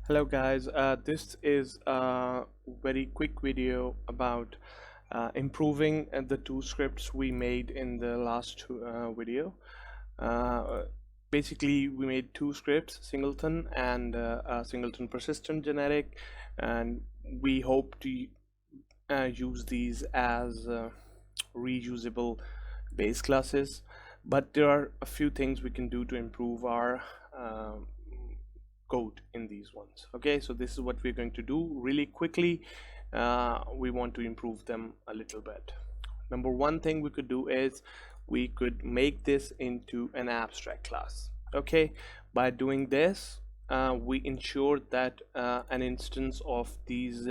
Hello guys, this is a very quick video about improving the two scripts we made in the last video. Uh, Basically, we made two scripts, Singleton and a Singleton persistent generic, and we hope to use these as reusable base classes. But there are a few things we can do to improve our code in these ones. Okay, so this is what we're going to do really quickly. We want to improve them a little bit. Number one thing we could do is we could make this into an abstract class. Okay, by doing this we ensure that an instance of these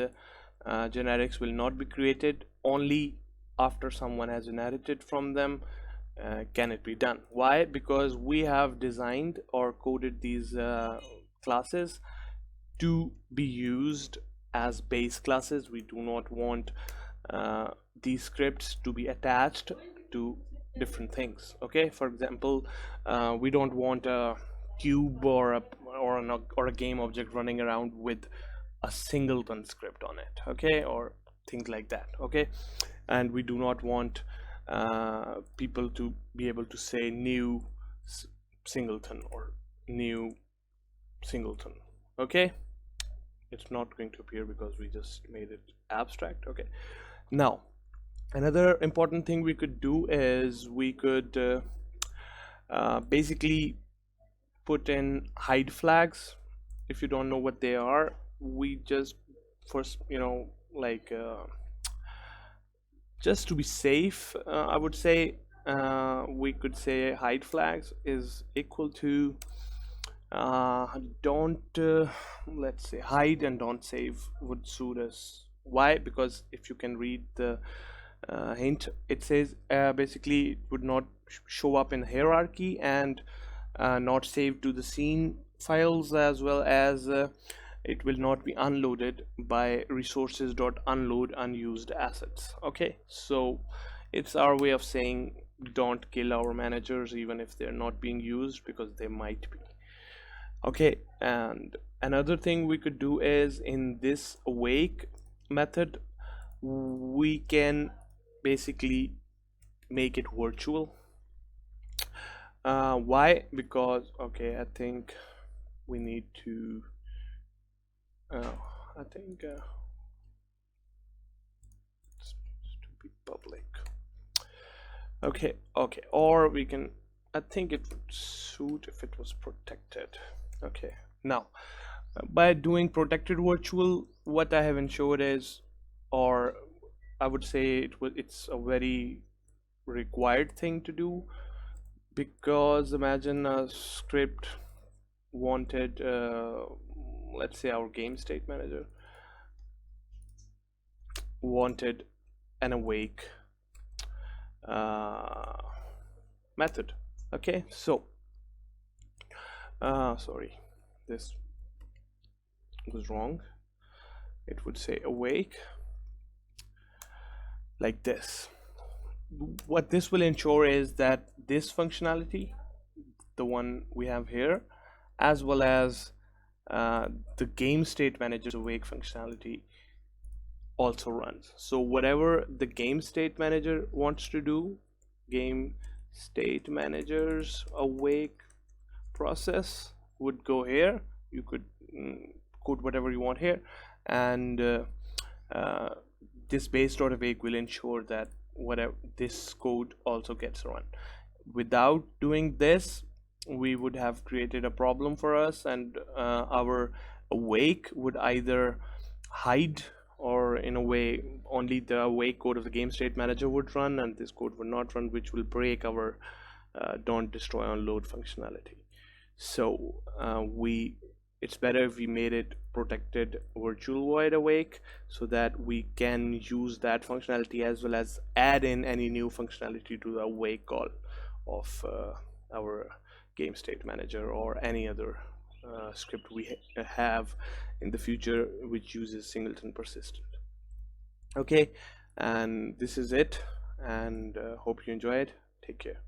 generics will not be created. Only after someone has inherited from them can it be done. Why? Because we have designed or coded these classes to be used as base classes. We do not want these scripts to be attached to different things. Okay, for example, we don't want a cube or a game object running around with a singleton script on it. Okay, or things like that. Okay, and we do not want people to be able to say new singleton or new singleton. Okay, it's not going to appear because we just made it abstract. Okay, now another important thing we could do is we could basically put in hide flags. If you don't know what they are, we just first, like just to be safe, I would say we could say hide flags is equal to don't let's say hide and don't save would suit us. Why? Because if you can read the hint, it says basically it would not show up in hierarchy and not saved to the scene files, as well as it will not be unloaded by resources.unload unused assets. Okay, so it's our way of saying don't kill our managers even if they're not being used, because they might be. Okay, and another thing we could do is in this awake method we can basically make it virtual. Why? Because okay, I think we need to I think it's to be public. Okay, or we can, I think it would suit if it was protected. Okay, now by doing protected virtual, what I have ensured is, or I would say it's a very required thing to do, because imagine a script wanted let's say our game state manager wanted an awake method. Okay, so sorry, this was wrong. It would say awake like this. What this will ensure is that this functionality, the one we have here, as well as the game state manager's awake functionality also runs. So whatever the game state manager wants to do, game state manager's awake process would go here. You could code whatever you want here, and this base.awake will ensure that whatever this code also gets run. Without doing this, we would have created a problem for us, and our awake would either hide, or in a way only the awake code of the game state manager would run and this code would not run, which will break our don't destroy unload functionality. So it's better if we made it protected virtual void awake, so that we can use that functionality as well as add in any new functionality to the awake call of our game state manager or any other script we have in the future which uses singleton persistent. Okay, and this is it, and hope you enjoy it. Take care.